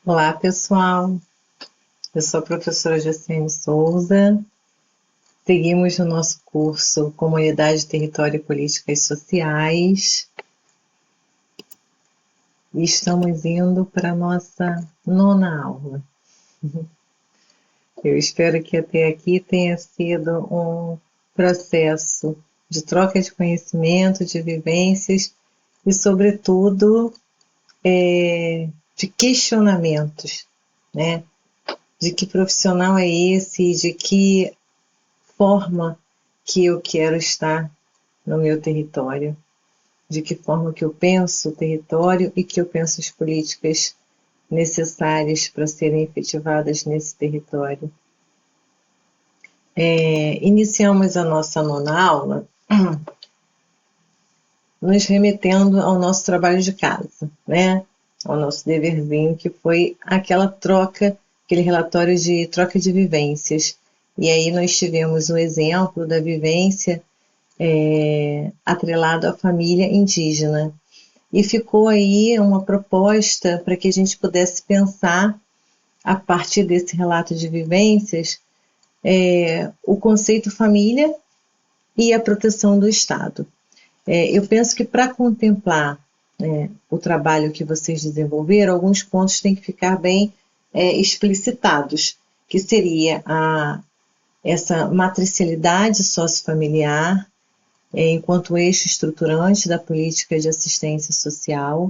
Olá, pessoal. Eu sou a professora Jaciane Souza. Seguimos no nosso curso Comunidade, Território e Políticas Sociais e estamos indo para a nossa nona aula. Eu espero que até aqui tenha sido um processo de troca de conhecimento, de vivências e, sobretudo, de questionamentos, né? De que profissional é esse, de que forma que eu quero estar no meu território, de que forma que eu penso o território e que eu penso as políticas necessárias para serem efetivadas nesse território. Iniciamos a nossa nona aula nos remetendo ao nosso trabalho de casa, né? Ao nosso deverzinho, que foi aquela troca, aquele relatório de troca de vivências. E aí nós tivemos um exemplo da vivência atrelado à família indígena. E ficou aí uma proposta para que a gente pudesse pensar, a partir desse relato de vivências, o conceito família e a proteção do Estado. Eu penso que para contemplar o trabalho que vocês desenvolveram, alguns pontos têm que ficar bem explicitados, que seria essa matricialidade sociofamiliar, enquanto eixo estruturante da política de assistência social,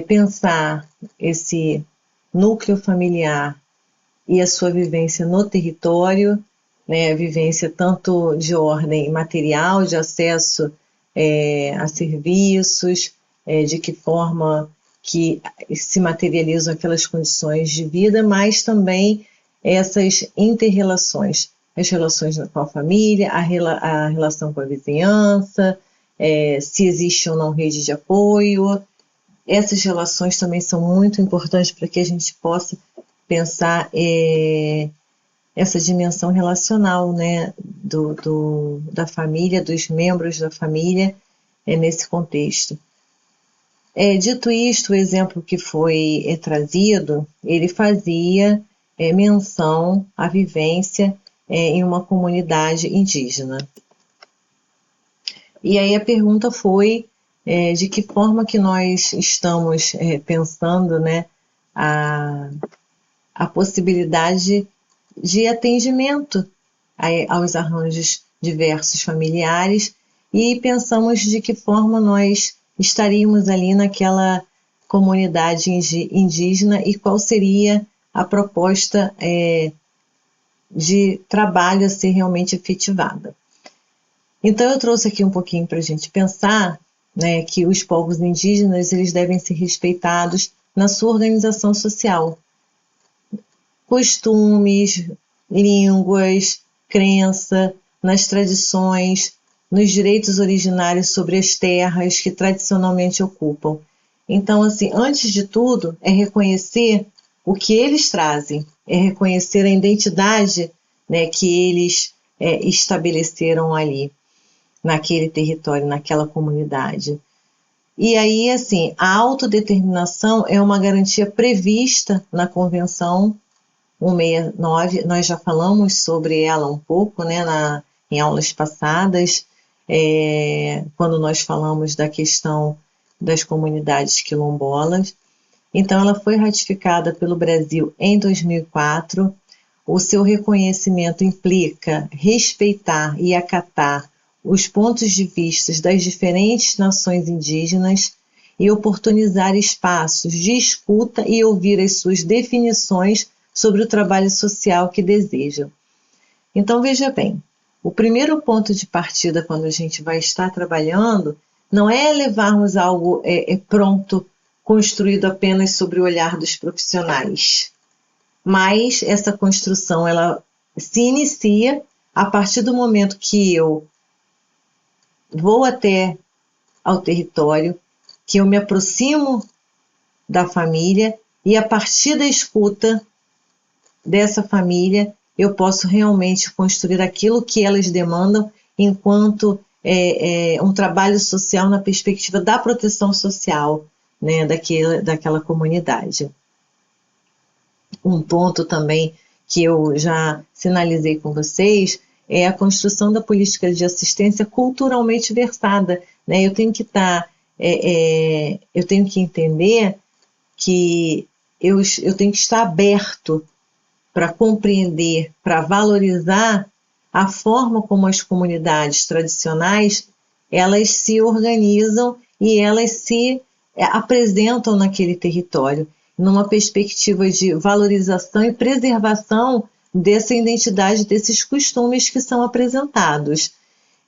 pensar esse núcleo familiar e a sua vivência no território, né, a vivência tanto de ordem material, de acesso a serviços, de que forma que se materializam aquelas condições de vida, mas também essas interrelações, as relações com a família, a relação com a vizinhança, se existe ou não rede de apoio. Essas relações também são muito importantes para que a gente possa pensar essa dimensão relacional, né, da família, dos membros da família, nesse contexto. Dito isto, o exemplo que foi trazido, ele fazia menção à vivência em uma comunidade indígena. E aí a pergunta foi de que forma que nós estamos pensando, né, a possibilidade de atendimento aos arranjos diversos familiares e pensamos de que forma nós estaríamos ali naquela comunidade indígena e qual seria a proposta de trabalho a ser realmente efetivada. Então eu trouxe aqui um pouquinho para a gente pensar, né, que os povos indígenas eles devem ser respeitados na sua organização social. Costumes, línguas, crença, nas tradições, nos direitos originários sobre as terras que tradicionalmente ocupam. Então, assim, antes de tudo, é reconhecer o que eles trazem, é reconhecer a identidade, né, que eles estabeleceram ali, naquele território, naquela comunidade. E aí, assim, a autodeterminação é uma garantia prevista na Convenção 169, nós já falamos sobre ela um pouco, né, em aulas passadas, quando nós falamos da questão das comunidades quilombolas. Então, ela foi ratificada pelo Brasil em 2004. O seu reconhecimento implica respeitar e acatar os pontos de vista das diferentes nações indígenas e oportunizar espaços de escuta e ouvir as suas definições sobre o trabalho social que desejam. Então, veja bem, o primeiro ponto de partida quando a gente vai estar trabalhando não é levarmos algo pronto, construído apenas sobre o olhar dos profissionais, mas essa construção ela se inicia a partir do momento que eu vou até ao território, que eu me aproximo da família e a partir da escuta dessa família eu posso realmente construir aquilo que elas demandam enquanto um trabalho social na perspectiva da proteção social, né, daquela comunidade. Um ponto também que eu já sinalizei com vocês é a construção da política de assistência culturalmente versada, né? Eu tenho que estar, eu tenho que entender que eu tenho que estar aberto para compreender, para valorizar a forma como as comunidades tradicionais elas se organizam e elas se apresentam naquele território, numa perspectiva de valorização e preservação dessa identidade, desses costumes que são apresentados.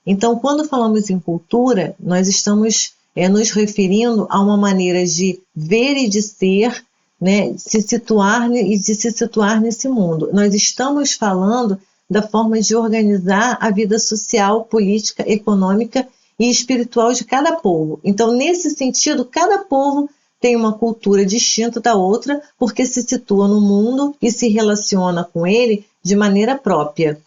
Então, quando falamos em cultura, nós estamos nos referindo a uma maneira de ver e de ser, né, de se situar nesse mundo. Nós estamos falando da forma de organizar a vida social, política, econômica e espiritual de cada povo. Então, nesse sentido, cada povo tem uma cultura distinta da outra, porque se situa no mundo e se relaciona com ele de maneira própria.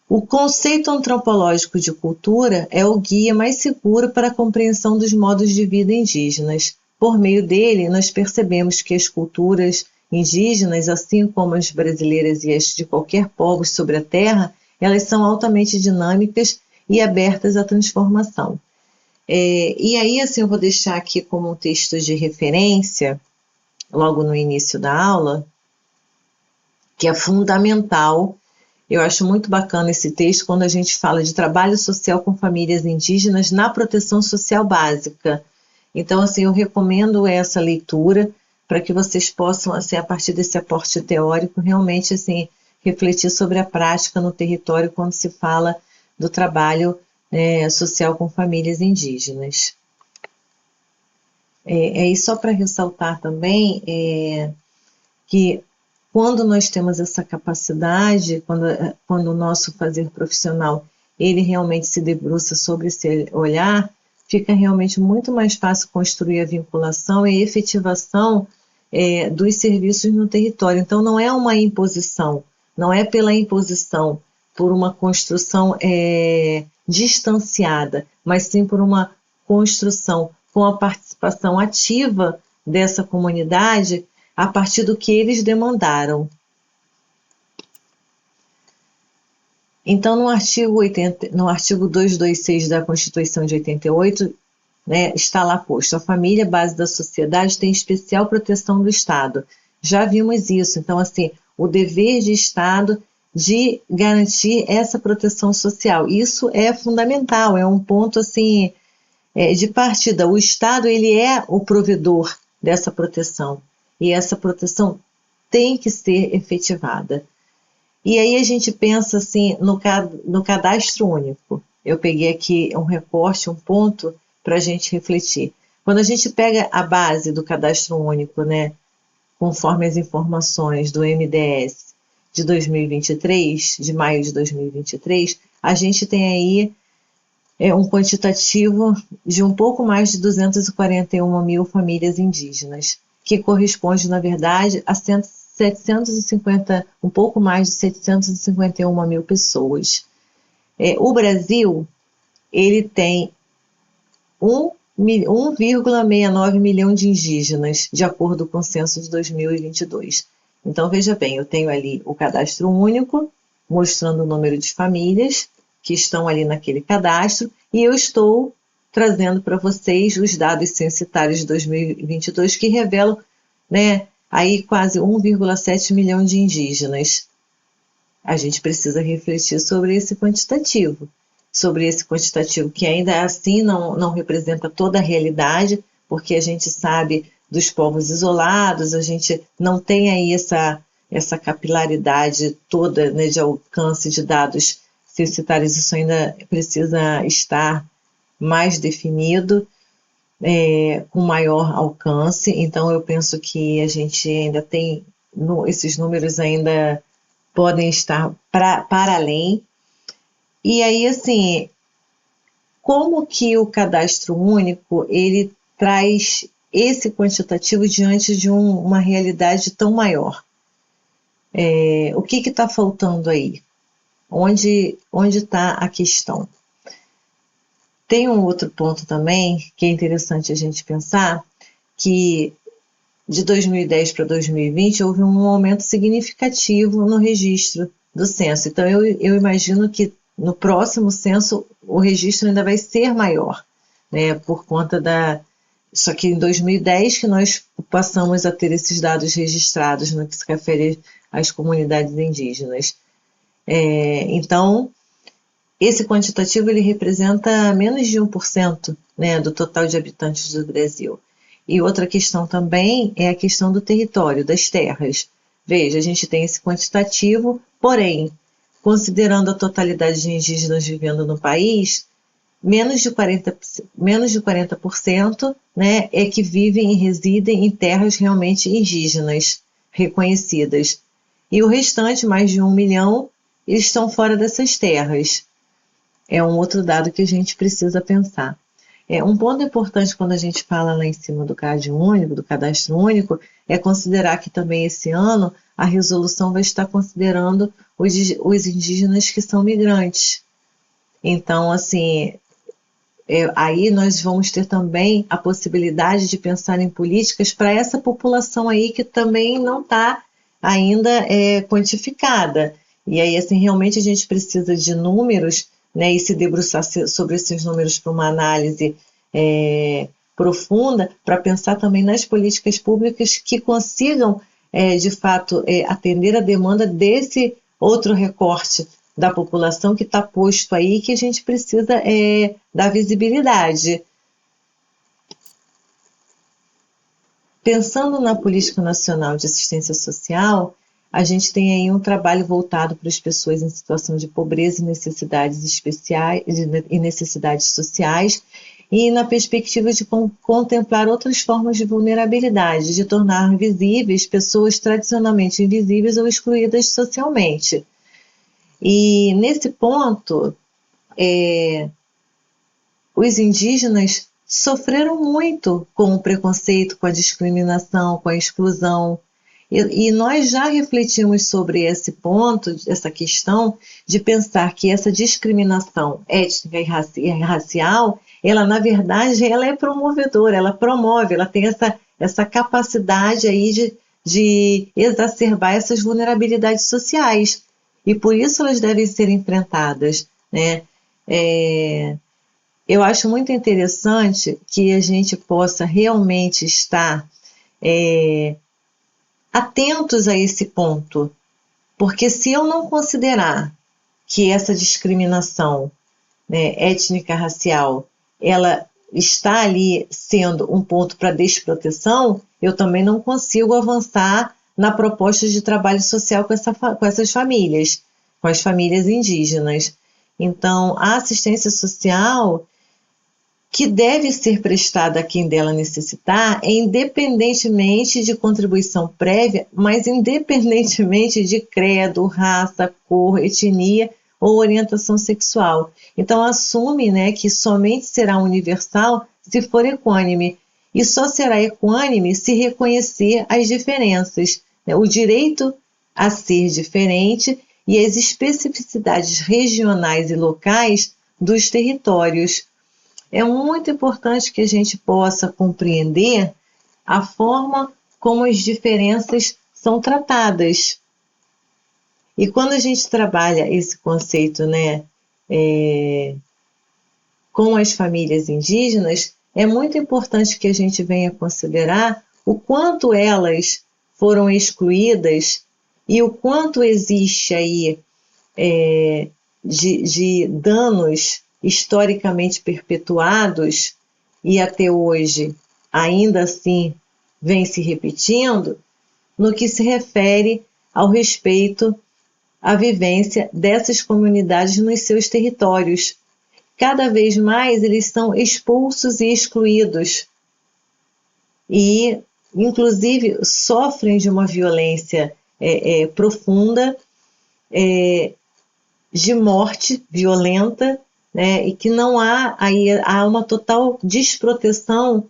O conceito antropológico de cultura é o guia mais seguro para a compreensão dos modos de vida indígenas. Por meio dele, nós percebemos que as culturas indígenas, assim como as brasileiras e as de qualquer povo sobre a Terra, elas são altamente dinâmicas e abertas à transformação. E aí, assim, eu vou deixar aqui como um texto de referência, logo no início da aula, que é fundamental. Eu acho muito bacana esse texto quando a gente fala de trabalho social com famílias indígenas na proteção social básica. Então, assim, eu recomendo essa leitura para que vocês possam, assim, a partir desse aporte teórico, realmente, assim, refletir sobre a prática no território quando se fala do trabalho social com famílias indígenas. E só para ressaltar também que quando nós temos essa capacidade, quando o nosso fazer profissional ele realmente se debruça sobre esse olhar, fica realmente muito mais fácil construir a vinculação e a efetivação dos serviços no território. Então, não é uma imposição, não é pela imposição, por uma construção distanciada, mas sim por uma construção com a participação ativa dessa comunidade a partir do que eles demandaram. Então, no artigo 226 da Constituição de 88, né, está lá posto: a família, base da sociedade, tem especial proteção do Estado. Já vimos isso. Então, assim, o dever de Estado de garantir essa proteção social. Isso é fundamental, é um ponto, assim, de partida. O Estado, ele é o provedor dessa proteção. E essa proteção tem que ser efetivada. E aí a gente pensa assim no cadastro único. Eu peguei aqui um recorte, um ponto para a gente refletir. Quando a gente pega a base do cadastro único, né, conforme as informações do MDS de 2023, de maio de 2023, a gente tem aí um quantitativo de um pouco mais de 241 mil famílias indígenas, que corresponde, na verdade, a 750, um pouco mais de 751 mil pessoas. O Brasil, ele tem 1,69 milhão de indígenas, de acordo com o censo de 2022. Então, veja bem, eu tenho ali o cadastro único, mostrando o número de famílias que estão ali naquele cadastro, e eu estou trazendo para vocês os dados censitários de 2022 que revelam, né, aí quase 1,7 milhão de indígenas. A gente precisa refletir sobre esse quantitativo que ainda assim não representa toda a realidade, porque a gente sabe dos povos isolados, a gente não tem aí essa capilaridade toda, né, de alcance de dados censitários. Isso ainda precisa estar mais definido, com maior alcance. Então eu penso que a gente ainda tem, esses números ainda podem estar para além. E aí, assim, como que o cadastro único ele traz esse quantitativo diante de uma realidade tão maior? O que está faltando aí? Onde está a questão? Tem um outro ponto também que é interessante a gente pensar, que de 2010 para 2020, houve um aumento significativo no registro do censo. Então, eu imagino que no próximo censo o registro ainda vai ser maior, né, por conta da... Só que em 2010 que nós passamos a ter esses dados registrados no que se refere às comunidades indígenas. Então, esse quantitativo ele representa menos de 1%, né, do total de habitantes do Brasil. E outra questão também é a questão do território, das terras. Veja, a gente tem esse quantitativo, porém, considerando a totalidade de indígenas vivendo no país, menos de 40%, né, é que vivem e residem em terras realmente indígenas, reconhecidas. E o restante, mais de 1 milhão, eles estão fora dessas terras. É um outro dado que a gente precisa pensar. Um ponto importante quando a gente fala lá em cima do CAD único, do cadastro único, é considerar que também esse ano a resolução vai estar considerando os indígenas que são migrantes. Então, assim, aí nós vamos ter também a possibilidade de pensar em políticas para essa população aí que também não está ainda quantificada. E aí, assim, realmente a gente precisa de números, né, e se debruçar sobre esses números para uma análise profunda, para pensar também nas políticas públicas que consigam, de fato, atender a demanda desse outro recorte da população que está posto aí, que a gente precisa dar visibilidade. Pensando na Política Nacional de Assistência Social, a gente tem aí um trabalho voltado para as pessoas em situação de pobreza e necessidades especiais e necessidades sociais, e na perspectiva de contemplar outras formas de vulnerabilidade, de tornar visíveis pessoas tradicionalmente invisíveis ou excluídas socialmente. E nesse ponto, os indígenas sofreram muito com o preconceito, com a discriminação, com a exclusão. E nós já refletimos sobre esse ponto, essa questão de pensar que essa discriminação étnica e racial, ela na verdade ela é promovedora, ela promove, ela tem essa capacidade aí de exacerbar essas vulnerabilidades sociais. E por isso elas devem ser enfrentadas, né? Eu acho muito interessante que a gente possa realmente estar atentos a esse ponto, porque se eu não considerar que essa discriminação, né, étnica, racial, ela está ali sendo um ponto para desproteção, eu também não consigo avançar na proposta de trabalho social com essas famílias, com as famílias indígenas. Então, a assistência social que deve ser prestada a quem dela necessitar, independentemente de contribuição prévia, mas independentemente de credo, raça, cor, etnia ou orientação sexual. Então, assume, né, que somente será universal se for equânime, e só será equânime se reconhecer as diferenças, né, o direito a ser diferente e as especificidades regionais e locais dos territórios. É muito importante que a gente possa compreender a forma como as diferenças são tratadas. E quando a gente trabalha esse conceito, né, com as famílias indígenas, é muito importante que a gente venha considerar o quanto elas foram excluídas e o quanto existe aí de danos historicamente perpetuados e até hoje ainda assim vem se repetindo no que se refere ao respeito à vivência dessas comunidades nos seus territórios. Cada vez mais eles são expulsos e excluídos e, inclusive, sofrem de uma violência profunda, de morte violenta, né, e que não há uma total desproteção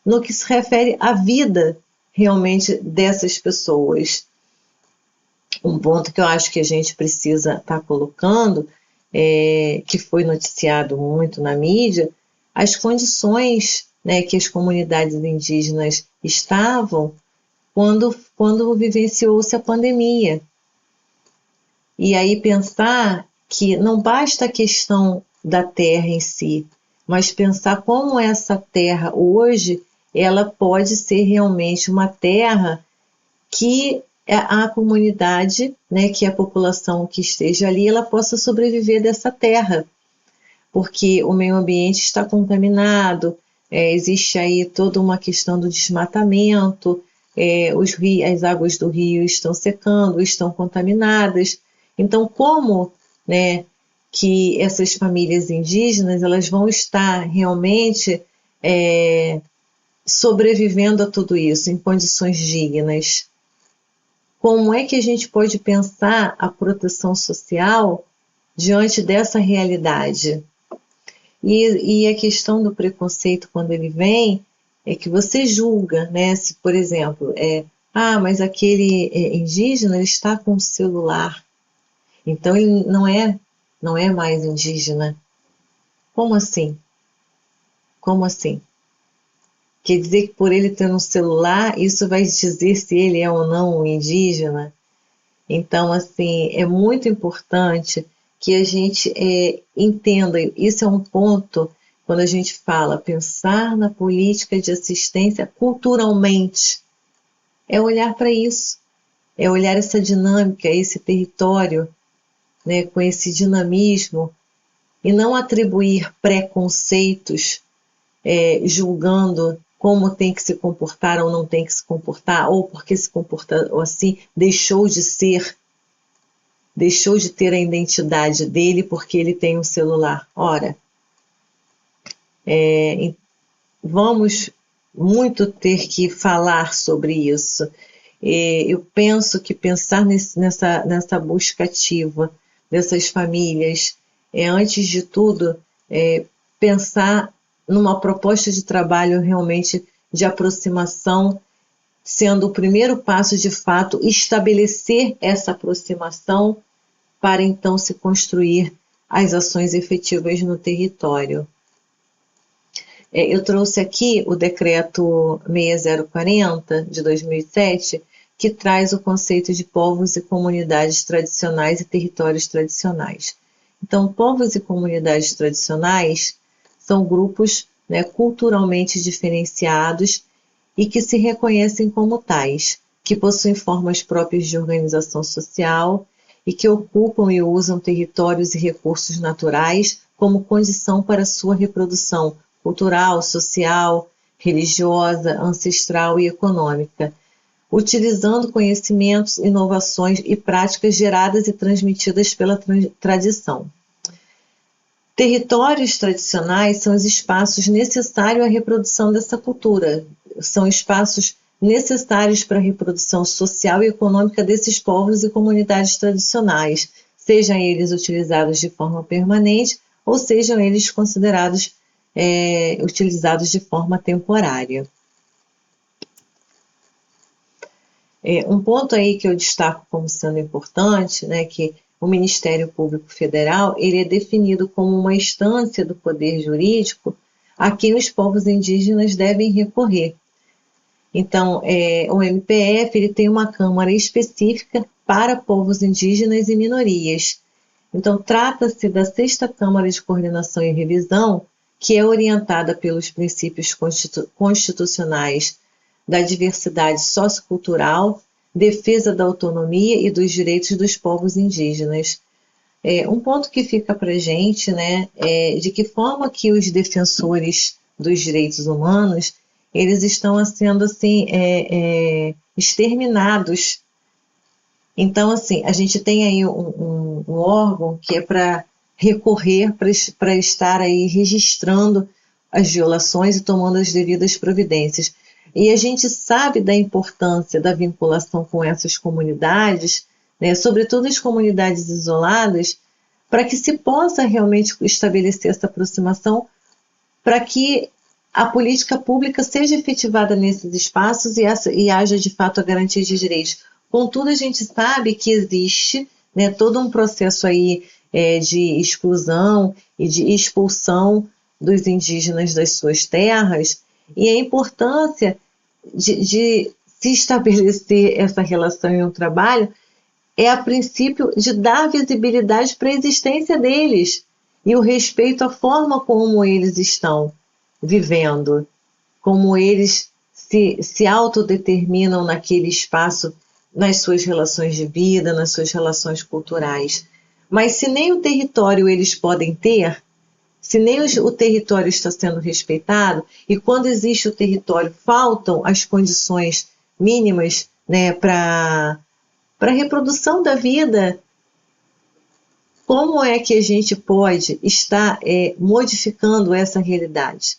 no que se refere à vida realmente dessas pessoas. Um ponto que eu acho que a gente precisa estar colocando, que foi noticiado muito na mídia, as condições, né, que as comunidades indígenas estavam quando vivenciou-se a pandemia. E aí pensar que não basta a questão da terra em si, mas pensar como essa terra hoje, ela pode ser realmente uma terra que a comunidade, né, que a população que esteja ali, ela possa sobreviver dessa terra, porque o meio ambiente está contaminado, existe aí toda uma questão do desmatamento, as águas do rio estão secando, estão contaminadas. Então, como, né, que essas famílias indígenas elas vão estar realmente sobrevivendo a tudo isso em condições dignas? Como é que a gente pode pensar a proteção social diante dessa realidade? E a questão do preconceito, quando ele vem, é que você julga, né? Se, por exemplo, mas aquele indígena ele está com o celular, então ele não é mais indígena. Como assim? Como assim? Quer dizer que por ele ter um celular, isso vai dizer se ele é ou não um indígena? Então, assim, é muito importante que a gente entenda, isso é um ponto, quando a gente fala pensar na política de assistência culturalmente, é olhar para isso, é olhar essa dinâmica, esse território, né, com esse dinamismo, e não atribuir preconceitos, julgando como tem que se comportar ou não tem que se comportar, ou porque se comporta assim, deixou de ter a identidade dele porque ele tem um celular. Ora, vamos muito ter que falar sobre isso. Eu penso que pensar nessa busca ativa dessas famílias antes de tudo, pensar numa proposta de trabalho realmente de aproximação, sendo o primeiro passo, de fato, estabelecer essa aproximação para então se construir as ações efetivas no território. Eu trouxe aqui o decreto 6040 de 2007, que traz o conceito de povos e comunidades tradicionais e territórios tradicionais. Então, povos e comunidades tradicionais são grupos, né, culturalmente diferenciados e que se reconhecem como tais, que possuem formas próprias de organização social e que ocupam e usam territórios e recursos naturais como condição para sua reprodução cultural, social, religiosa, ancestral e econômica, utilizando conhecimentos, inovações e práticas geradas e transmitidas pela tradição. Territórios tradicionais são os espaços necessários à reprodução dessa cultura, são espaços necessários para a reprodução social e econômica desses povos e comunidades tradicionais, sejam eles utilizados de forma permanente ou sejam eles considerados utilizados de forma temporária. Um ponto aí que eu destaco como sendo importante, né, que o Ministério Público Federal ele é definido como uma instância do poder jurídico a quem os povos indígenas devem recorrer. Então, o MPF ele tem uma Câmara específica para povos indígenas e minorias. Então, trata-se da 6ª Câmara de Coordenação e Revisão, que é orientada pelos princípios constitucionais da diversidade sociocultural, defesa da autonomia e dos direitos dos povos indígenas. Um ponto que fica para a gente, né, é de que forma que os defensores dos direitos humanos eles estão sendo assim, exterminados. Então, assim, a gente tem aí um órgão que é para recorrer, para estar aí registrando as violações e tomando as devidas providências. E a gente sabe da importância da vinculação com essas comunidades, né, sobretudo as comunidades isoladas, para que se possa realmente estabelecer essa aproximação, para que a política pública seja efetivada nesses espaços e haja de fato a garantia de direitos. Contudo, a gente sabe que existe, né, todo um processo aí de exclusão e de expulsão dos indígenas das suas terras, e a importância de se estabelecer essa relação em um trabalho é a princípio de dar visibilidade para a existência deles e o respeito à forma como eles estão vivendo, como eles se autodeterminam naquele espaço, nas suas relações de vida, nas suas relações culturais. Mas se nem o território eles podem ter, se nem o território está sendo respeitado, e quando existe o território, faltam as condições mínimas, né, para a reprodução da vida, como é que a gente pode estar modificando essa realidade?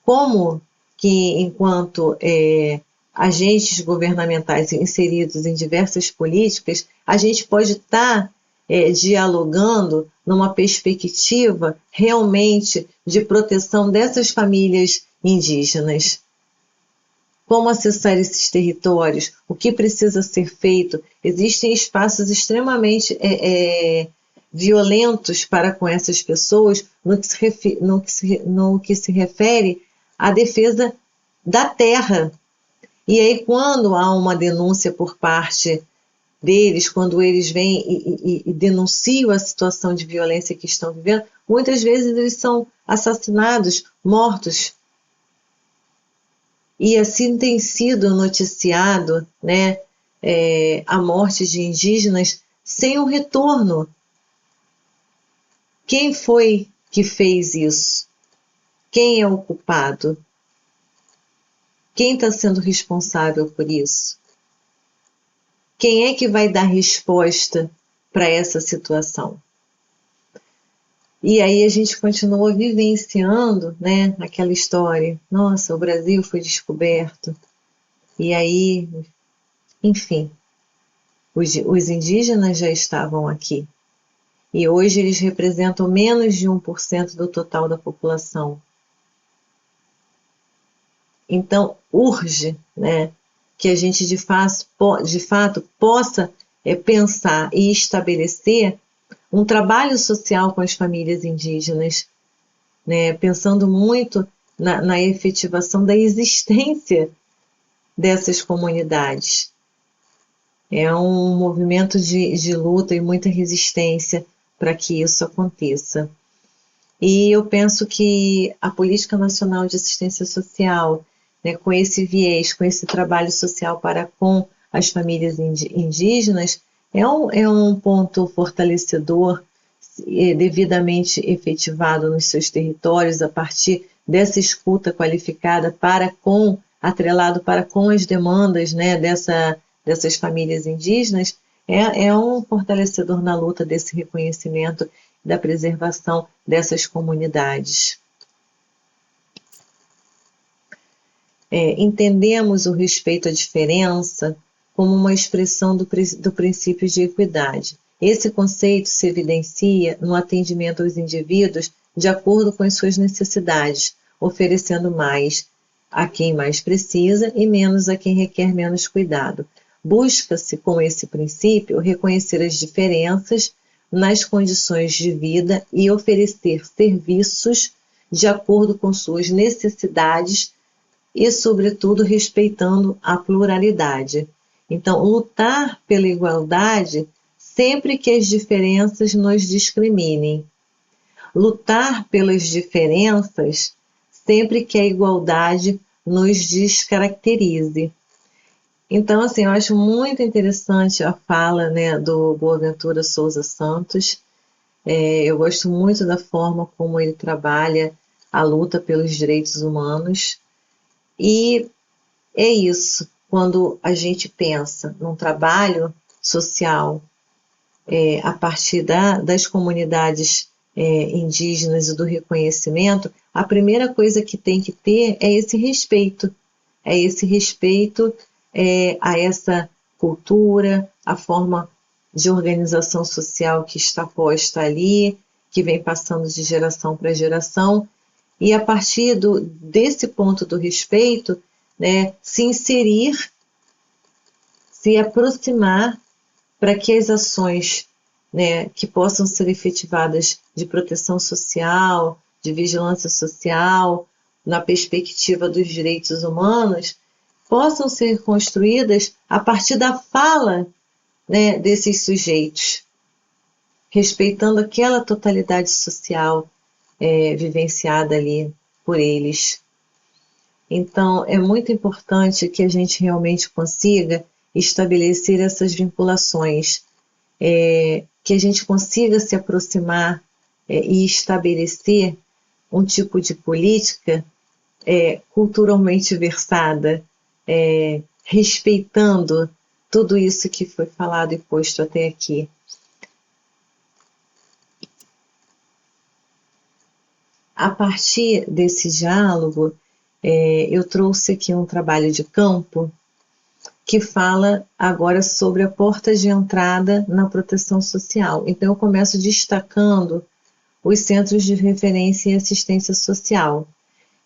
Como que, enquanto agentes governamentais inseridos em diversas políticas, a gente pode estar dialogando numa perspectiva realmente de proteção dessas famílias indígenas? Como acessar esses territórios? O que precisa ser feito? Existem espaços extremamente violentos para com essas pessoas no que se refere à defesa da terra. E aí, quando há uma denúncia por parte deles, quando eles vêm e denunciam a situação de violência que estão vivendo, muitas vezes eles são assassinados, mortos. E assim tem sido noticiado, né, a morte de indígenas sem um retorno. Quem foi que fez isso? Quem é o culpado? Quem está sendo responsável por isso? Quem é que vai dar resposta para essa situação? E aí a gente continua vivenciando, né, aquela história. Nossa, o Brasil foi descoberto. E aí, enfim, os indígenas já estavam aqui. E hoje eles representam menos de 1% do total da população. Então, urge, né, que a gente de fato possa pensar e estabelecer um trabalho social com as famílias indígenas, né, pensando muito na efetivação da existência dessas comunidades. É um movimento de luta e muita resistência para que isso aconteça. E eu penso que a Política Nacional de Assistência Social, né, com esse viés, com esse trabalho social para com as famílias indígenas, é um ponto fortalecedor, devidamente efetivado nos seus territórios, a partir dessa escuta qualificada atrelado para com as demandas, né, dessas famílias indígenas, é um fortalecedor na luta desse reconhecimento da preservação dessas comunidades. Entendemos o respeito à diferença como uma expressão do princípio de equidade. Esse conceito se evidencia no atendimento aos indivíduos de acordo com as suas necessidades, oferecendo mais a quem mais precisa e menos a quem requer menos cuidado. Busca-se, com esse princípio, reconhecer as diferenças nas condições de vida e oferecer serviços de acordo com suas necessidades e, sobretudo, respeitando a pluralidade. Então, lutar pela igualdade sempre que as diferenças nos discriminem. Lutar pelas diferenças sempre que a igualdade nos descaracterize. Então, assim, eu acho muito interessante a fala, né, do Boaventura Souza Santos. Eu gosto muito da forma como ele trabalha a luta pelos direitos humanos. E é isso, quando a gente pensa num trabalho social a partir das comunidades indígenas e do reconhecimento, a primeira coisa que tem que ter é esse respeito. É esse respeito a essa cultura, a forma de organização social que está posta ali, que vem passando de geração para geração, e a partir desse ponto do respeito, né, se inserir, se aproximar para que as ações, né, que possam ser efetivadas de proteção social, de vigilância social, na perspectiva dos direitos humanos, possam ser construídas a partir da fala, né, desses sujeitos, respeitando aquela totalidade social vivenciada ali por eles. Então, é muito importante que a gente realmente consiga estabelecer essas vinculações, que a gente consiga se aproximar e estabelecer um tipo de política culturalmente versada, respeitando tudo isso que foi falado e posto até aqui. A partir desse diálogo, eu trouxe aqui um trabalho de campo que fala agora sobre a porta de entrada na proteção social. Então, eu começo destacando os centros de referência e assistência social,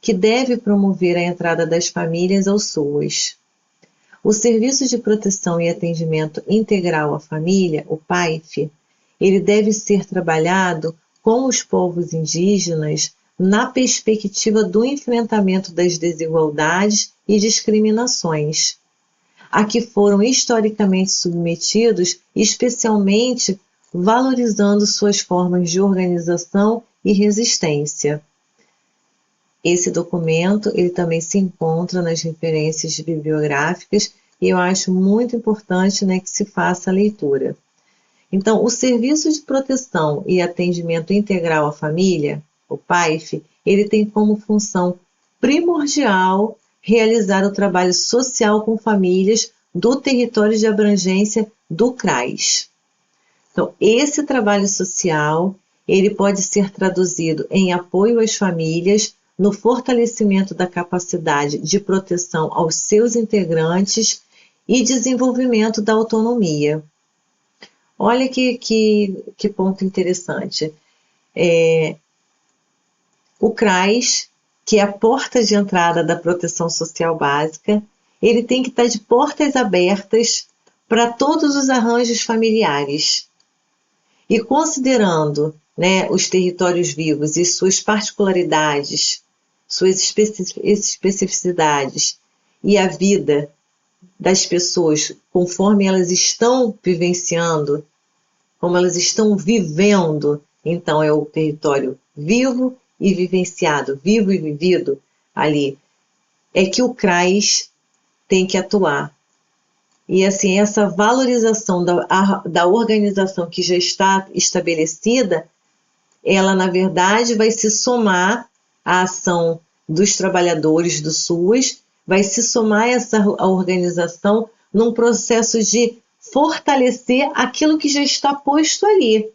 que deve promover a entrada das famílias ao SUAS. O Serviço de Proteção e Atendimento Integral à Família, o PAIF, ele deve ser trabalhado com os povos indígenas na perspectiva do enfrentamento das desigualdades e discriminações, a que foram historicamente submetidos, especialmente valorizando suas formas de organização e resistência. Esse documento ele também se encontra nas referências bibliográficas e eu acho muito importante, né, que se faça a leitura. Então, o Serviço de Proteção e Atendimento Integral à Família, o PAIF, ele tem como função primordial realizar o trabalho social com famílias do território de abrangência do CRAS. Então, esse trabalho social, ele pode ser traduzido em apoio às famílias, no fortalecimento da capacidade de proteção aos seus integrantes e desenvolvimento da autonomia. Olha que ponto interessante. O CRAS, que é a porta de entrada da proteção social básica, ele tem que estar de portas abertas para todos os arranjos familiares. E considerando, né, os territórios vivos e suas particularidades, suas especificidades e a vida das pessoas conforme elas estão vivenciando, como elas estão vivendo, então é o território vivo e vivenciado, vivo e vivido ali, é que o CRAS tem que atuar. E assim, essa valorização da organização que já está estabelecida, ela na verdade vai se somar à ação dos trabalhadores do SUAS, vai se somar a organização num processo de fortalecer aquilo que já está posto ali,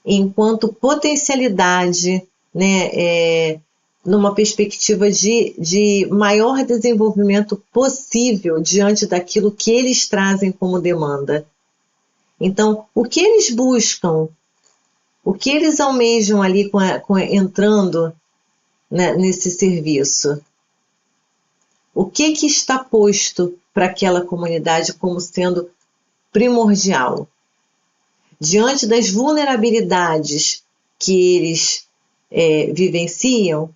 enquanto potencialidade, né, numa perspectiva de maior desenvolvimento possível diante daquilo que eles trazem como demanda. Então, o que eles buscam, o que eles almejam ali entrando, né, nesse serviço? O que está posto para aquela comunidade como sendo primordial? Diante das vulnerabilidades que eles vivenciam,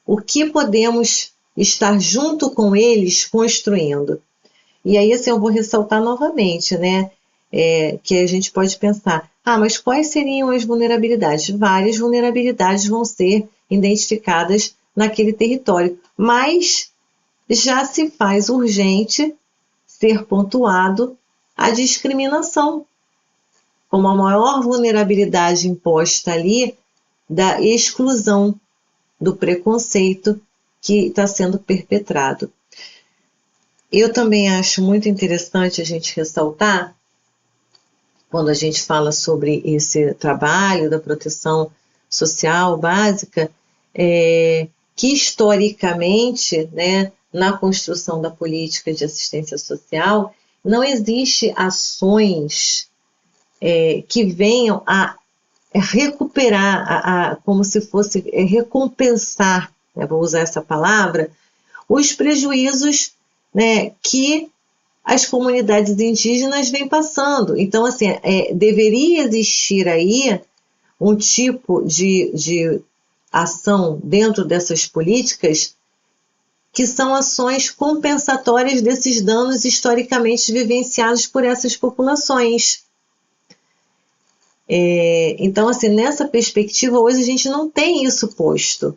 o que podemos estar junto com eles construindo? E aí, assim, eu vou ressaltar novamente, né, que a gente pode pensar, mas quais seriam as vulnerabilidades? Várias vulnerabilidades vão ser identificadas naquele território, mas já se faz urgente ser pontuado a discriminação, como a maior vulnerabilidade imposta ali da exclusão, do preconceito que está sendo perpetrado. Eu também acho muito interessante a gente ressaltar, quando a gente fala sobre esse trabalho da proteção social básica, que historicamente, né, na construção da política de assistência social, não existe ações que venham a recuperar, como se fosse recompensar, né, vou usar essa palavra, os prejuízos, né, que as comunidades indígenas vêm passando. Então, assim, deveria existir aí um tipo de ação dentro dessas políticas que são ações compensatórias desses danos historicamente vivenciados por essas populações. Então, assim, nessa perspectiva, hoje a gente não tem isso posto.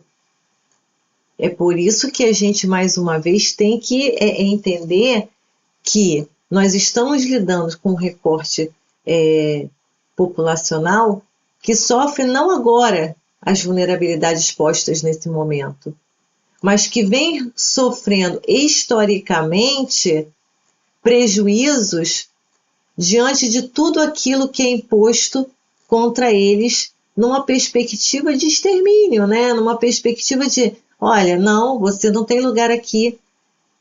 É por isso que a gente, mais uma vez, tem que entender que nós estamos lidando com um recorte populacional que sofre não agora as vulnerabilidades postas nesse momento, mas que vem sofrendo historicamente prejuízos diante de tudo aquilo que é imposto contra eles numa perspectiva de extermínio, né? Numa perspectiva de, olha, não, você não tem lugar aqui,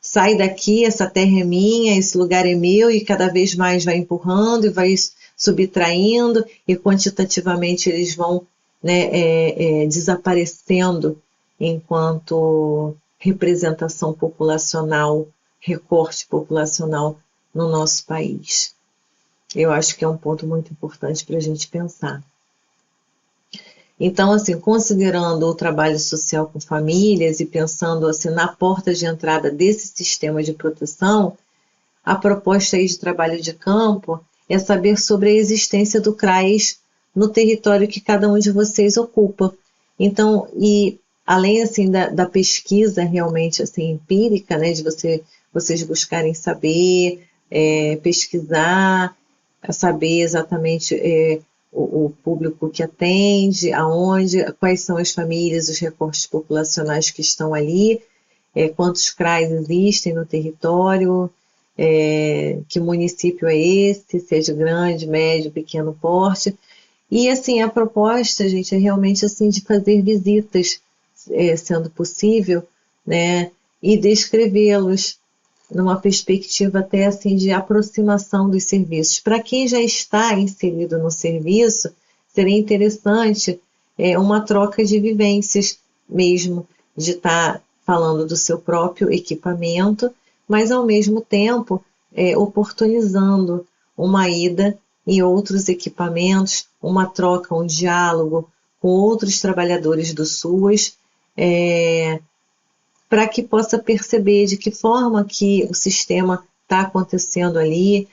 sai daqui, essa terra é minha, esse lugar é meu, e cada vez mais vai empurrando e vai subtraindo, e quantitativamente eles vão, né, desaparecendo enquanto representação populacional, recorte populacional no nosso país. Eu acho que é um ponto muito importante para a gente pensar. Então, assim, considerando o trabalho social com famílias e pensando assim na porta de entrada desse sistema de proteção, a proposta aí de trabalho de campo é saber sobre a existência do CRAS no território que cada um de vocês ocupa. Então, e além assim da pesquisa realmente assim empírica, né, de vocês buscarem saber, pesquisar, saber exatamente o público que atende, aonde, quais são as famílias, os recortes populacionais que estão ali, quantos CRAs existem no território, que município é esse, seja grande, médio, pequeno porte. E assim, a proposta, gente, é realmente assim de fazer visitas, sendo possível, né, e descrevê-los numa perspectiva até assim de aproximação dos serviços. Para quem já está inserido no serviço, seria interessante uma troca de vivências mesmo, de estar falando do seu próprio equipamento, mas ao mesmo tempo oportunizando uma ida em outros equipamentos, uma troca, um diálogo com outros trabalhadores do SUAS, para que possa perceber de que forma que o sistema está acontecendo ali,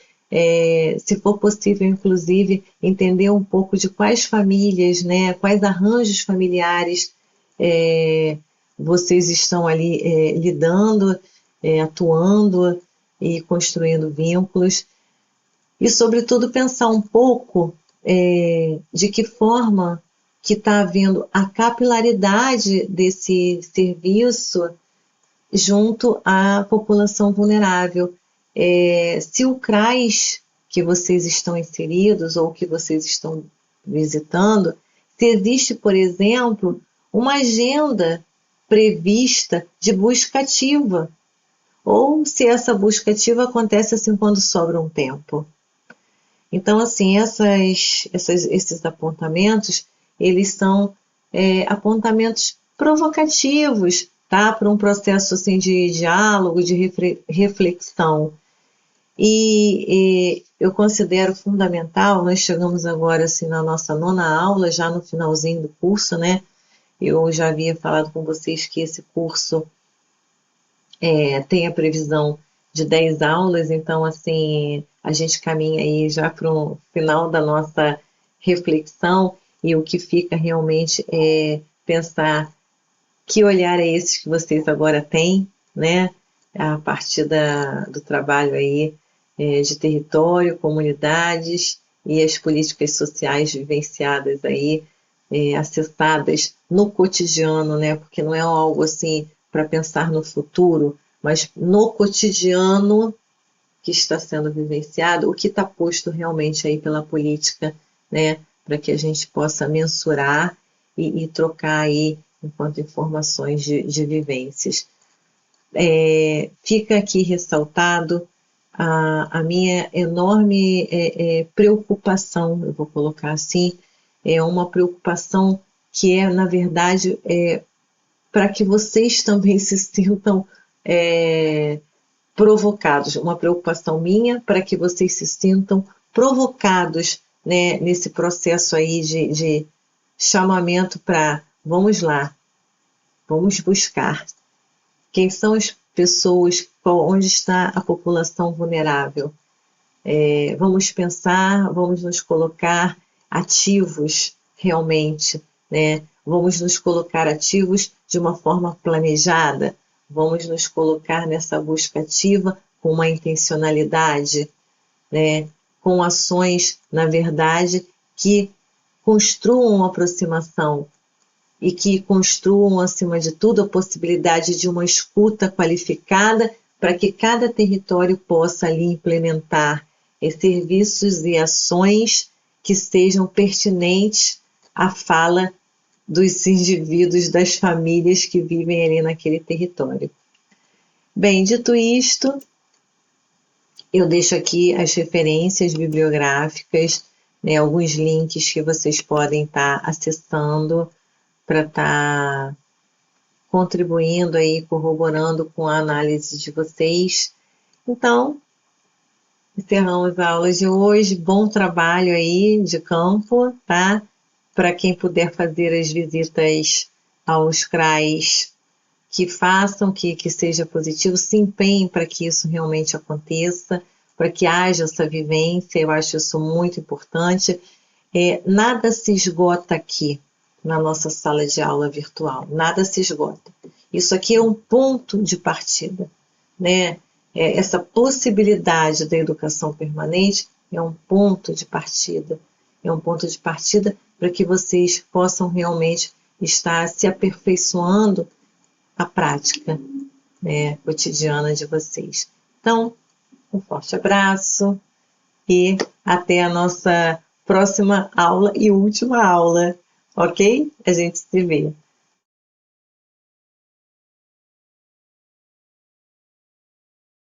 se for possível, inclusive, entender um pouco de quais famílias, né, quais arranjos familiares vocês estão ali lidando, atuando e construindo vínculos. E, sobretudo, pensar um pouco de que forma que está havendo a capilaridade desse serviço junto à população vulnerável. Se o CRAS que vocês estão inseridos ou que vocês estão visitando, se existe, por exemplo, uma agenda prevista de busca ativa, ou se essa busca ativa acontece assim quando sobra um tempo. Então, assim, esses apontamentos, eles são apontamentos provocativos, tá? Para um processo assim, de diálogo, de reflexão. E eu considero fundamental, nós chegamos agora assim, na nossa 9ª aula, já no finalzinho do curso, né? Eu já havia falado com vocês que esse curso tem a previsão de 10 aulas, então assim, a gente caminha aí já para o final da nossa reflexão, e o que fica realmente é pensar que olhar é esse que vocês agora têm, né? A partir do trabalho aí de território, comunidades e as políticas sociais vivenciadas aí, acessadas no cotidiano, né? Porque não é algo assim para pensar no futuro, mas no cotidiano que está sendo vivenciado, o que está posto realmente aí pela política, né? Para que a gente possa mensurar e trocar aí enquanto informações de vivências. Fica aqui ressaltado a minha enorme preocupação, eu vou colocar assim, uma preocupação que na verdade, para que vocês também se sintam provocados, uma preocupação minha para que vocês se sintam provocados, né, nesse processo aí de chamamento para, vamos lá, vamos buscar Quem são as pessoas, onde está a população vulnerável? Vamos pensar, vamos nos colocar ativos realmente, né? Vamos nos colocar ativos de uma forma planejada, vamos nos colocar nessa busca ativa com uma intencionalidade, né? Com ações, na verdade, que construam aproximação e que construam, acima de tudo, a possibilidade de uma escuta qualificada para que cada território possa ali implementar serviços e ações que sejam pertinentes à fala dos indivíduos, das famílias que vivem ali naquele território. Bem, dito isto, eu deixo aqui as referências bibliográficas, né, alguns links que vocês podem estar acessando para estar contribuindo aí, corroborando com a análise de vocês. Então, encerramos a aula de hoje. Bom trabalho aí de campo, tá? Para quem puder fazer as visitas aos CRAs, que façam, que seja positivo, se empenhem para que isso realmente aconteça, para que haja essa vivência. Eu acho isso muito importante. Nada se esgota aqui na nossa sala de aula virtual, nada se esgota. Isso aqui é um ponto de partida, né? Essa possibilidade da educação permanente é um ponto de partida. É um ponto de partida para que vocês possam realmente estar se aperfeiçoando a prática, né, cotidiana de vocês. Então, um forte abraço e até a nossa próxima aula e última aula, ok? A gente se vê.